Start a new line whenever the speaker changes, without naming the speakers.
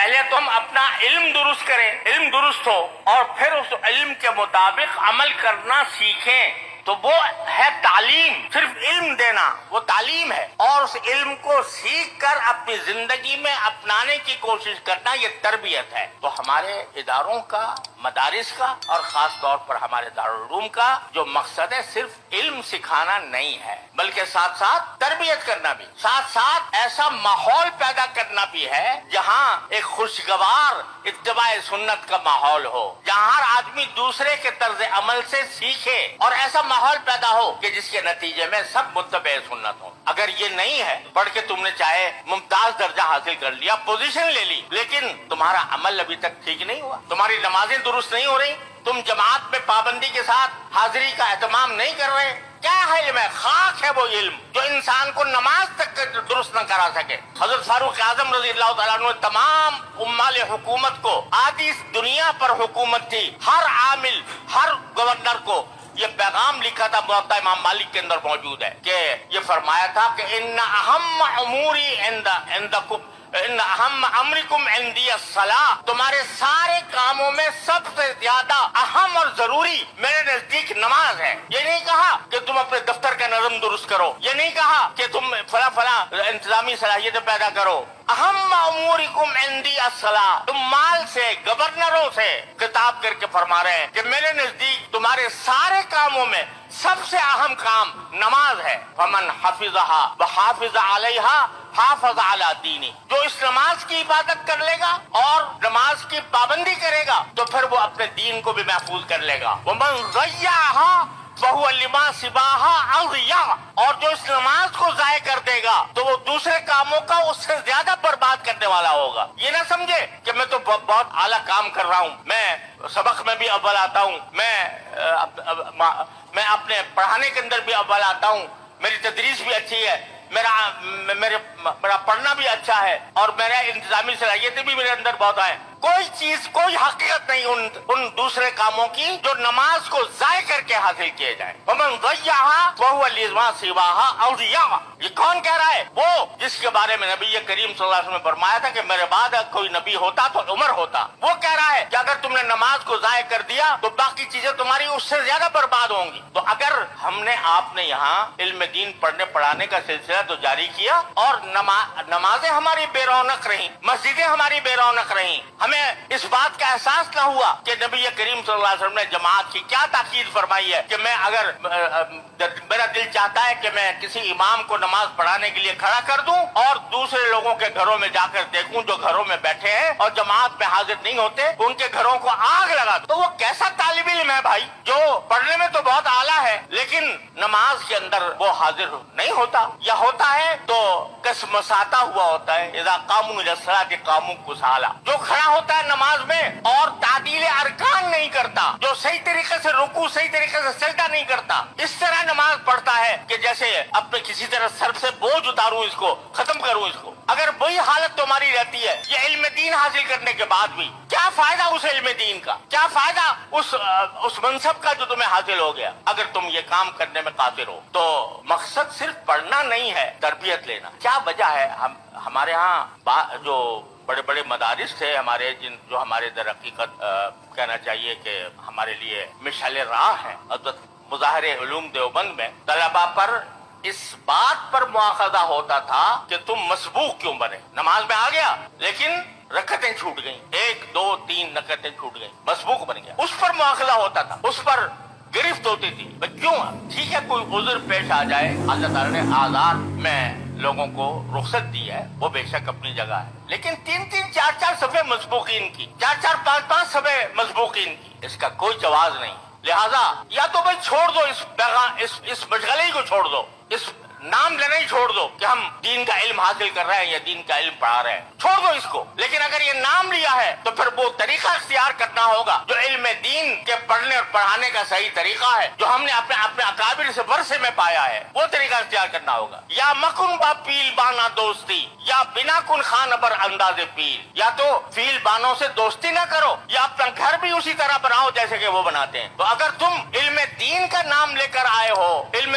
پہلے تو ہم اپنا علم درست کریں، علم درست ہو، اور پھر اس علم کے مطابق عمل کرنا سیکھیں، تو وہ ہے تعلیم۔ صرف علم دینا وہ تعلیم ہے، اور اس علم کو سیکھ کر اپنی زندگی میں اپنانے کی کوشش کرنا یہ تربیت ہے۔ تو ہمارے اداروں کا، مدارس کا، اور خاص طور پر ہمارے دارالعلوم کا جو مقصد ہے صرف علم سکھانا نہیں ہے، بلکہ ساتھ ساتھ تربیت کرنا بھی، ساتھ ساتھ ایسا ماحول پیدا کرنا بھی ہے جہاں ایک خوشگوار اتباع سنت کا ماحول ہو، جہاں ہر آدمی دوسرے کے طرز عمل سے سیکھے، اور ایسا ماحول پیدا ہو کہ جس کے نتیجے میں سب متبع سنت ہوں۔ اگر یہ نہیں ہے، پڑھ کے تم نے چاہے ممتاز درجہ حاصل کر لیا، پوزیشن لے لی، لیکن تمہارا عمل ابھی تک ٹھیک نہیں ہوا، تمہاری نمازیں درست نہیں ہو رہی، تم جماعت میں پابندی کے ساتھ حاضری کا اہتمام نہیں کر رہے، کیا ہے علم ہے؟ خاک ہے وہ علم جو انسان کو نماز تک درست نہ کرا سکے۔ حضرت فاروق اعظم رضی اللہ تعالیٰ عنہ نے تمام عمال حکومت کو، آدھی دنیا پر حکومت تھی، ہر عامل، ہر گورنر کو یہ پیغام لکھا تھا، موطا امام مالک کے اندر موجود ہے، کہ یہ فرمایا تھا کہ ان اہم اموری ان اہم امرکم عندی الصلاۃ، تمہارے سارے کاموں میں سب سے زیادہ اہم اور ضروری میرے نزدیک نماز ہے۔ یہ نہیں کہا کہ تم اپنے دفتر کا نظم درست کرو، یہ نہیں کہا کہ تم فلاں انتظامی صلاحیتیں پیدا کرو، اہم امورکم عندی الصلاۃ، تم مال سے، گورنروں سے خطاب کر کے فرما رہے ہیں کہ میرے نزدیک تمہارے سارے کاموں میں سب سے اہم کام نماز ہے۔ فمن حفظها وحافظ علیہا حافظ علی دینی، جو اس نماز کی عبادت کر لے گا اور نماز کی پابندی کرے گا تو پھر وہ اپنے دین کو بھی محفوظ کر لے گا۔ ومن ضیعها فهو لما سواها اضیع، اور جو اس نماز کو ضائع کر دے گا تو وہ دوسرے کاموں کا اس سے زیادہ برباد کرنے والا ہوگا۔ یہ نہ سمجھے کہ میں تو بہت اعلیٰ کام کر رہا ہوں، میں سبق میں بھی اول آتا ہوں، میں اپنے پڑھانے کے اندر بھی اول آتا ہوں، میری تدریس بھی اچھی ہے، میرا پڑھنا بھی اچھا ہے، اور میرا انتظامی صلاحیتیں بھی میرے اندر بہت ہیں۔ کوئی چیز، کوئی حقیقت نہیں ان دوسرے کاموں کی جو نماز کو ضائع کر کے حاصل کیے جائیں۔ ومن ضیعها فهو لما سواها اضیع، یہ کون کہہ رہا ہے؟ وہ جس کے بارے میں نبی کریم صلی اللہ علیہ وسلم نے فرمایا تھا کہ میرے بعد اگر کوئی نبی ہوتا تو عمر ہوتا، وہ کہہ رہا ہے کہ اگر تم نے نماز کو ضائع کر دیا تو باقی چیزیں تمہاری اس سے زیادہ برباد ہوں گی۔ تو اگر ہم نے، آپ نے یہاں علم دین پڑھنے پڑھانے کا سلسلہ تو جاری کیا، اور نمازیں ہماری بے رونق رہیں، مسجدیں ہماری بے رونق رہیں، ہمیں اس بات کا احساس نہ ہوا کہ نبی کریم صلی اللہ علیہ وسلم نے جماعت کی کیا تاکید فرمائی ہے، کہ میں اگر میرا دل چاہتا ہے کہ میں کسی امام کو نماز پڑھانے کے لیے کھڑا کر دوں اور دوسرے لوگوں کے گھروں میں جا کر دیکھوں جو گھروں میں بیٹھے ہیں اور جماعت میں حاضر نہیں ہوتے، ان کے گھروں کو آگ لگا دوں، تو وہ کیسا طالب علم ہے بھائی جو پڑھنے میں تو بہت اعلیٰ ہے لیکن نماز کے اندر وہ حاضر نہیں ہوتا، یا ہوتا ہے تو کسمساتا ہوا ہوتا ہے۔ اذا قاموا الی الصلاۃ قاموا کسالی، جو کھڑا ہوتا ہے نماز میں اور تعدیل ارکان نہیں کرتا، جو صحیح طریقے سے رکوع، صحیح طریقے سے سجدہ نہیں کرتا، اس طرح نماز پڑھتا ہے کہ جیسے اب میں کسی طرح سر سے بوجھ اتاروں، اس کو ختم کروں اس کو۔ اگر وہی حالت تمہاری رہتی ہے یہ علم دین حاصل کرنے کے بعد بھی، کیا فائدہ اس علم دین کا، کیا فائدہ اس منصب کا جو تمہیں حاصل ہو گیا اگر تم یہ کام کرنے میں قادر ہو؟ تو مقصد صرف پڑھنا نہیں ہے، تربیت لینا۔ کیا وجہ ہے ہمارے ہاں جو بڑے بڑے مدارس تھے ہمارے، جو ہمارے در حقیقت کہنا چاہیے کہ ہمارے لیے مشعل راہ ہیں، حضرت مظاہر علوم دیوبند میں طلباء پر اس بات پر مواخذہ ہوتا تھا کہ تم مسبوق کیوں بنے، نماز میں آ گیا لیکن رکعتیں چھوٹ گئیں، 1 2 3 رکعتیں چھوٹ گئیں، مسبوق بن گیا، اس پر مواخذہ ہوتا تھا، اس پر گرفت ہوتی تھی۔ کیوں؟ ٹھیک ہے کوئی عذر پیش آ جائے، اللہ تعالیٰ نے آزار میں لوگوں کو رخصت دی ہے، وہ بے شک اپنی جگہ ہے، لیکن 3 4 صفحے مسبوقین کی، 4 5 صفحے مسبوقین کی، اس کا کوئی جواز نہیں۔ لہذا یا تو بھائی چھوڑ دو اس مشغلے کو، چھوڑ دو اس نام لینا ہی چھوڑ دو کہ ہم دین کا علم حاصل کر رہے ہیں یا دین کا علم پڑھا رہے ہیں، چھوڑ دو اس کو۔ لیکن اگر یہ نام لیا ہے تو پھر وہ طریقہ اختیار کرنا ہوگا جو علم دین کے پڑھنے اور پڑھانے کا صحیح طریقہ ہے، جو ہم نے اپنے اکابر سے ورثے میں پایا ہے، وہ طریقہ اختیار کرنا ہوگا۔ یا مکن با پیل بانا دوستی، یا بنا کن خان بر انداز پیل، یا تو فیل بانوں سے دوستی نہ کرو یا اپنا گھر بھی اسی طرح بناؤ جیسے کہ وہ بناتے ہیں۔ تو اگر تم علم دین کا نام لے کر آئے ہو، علم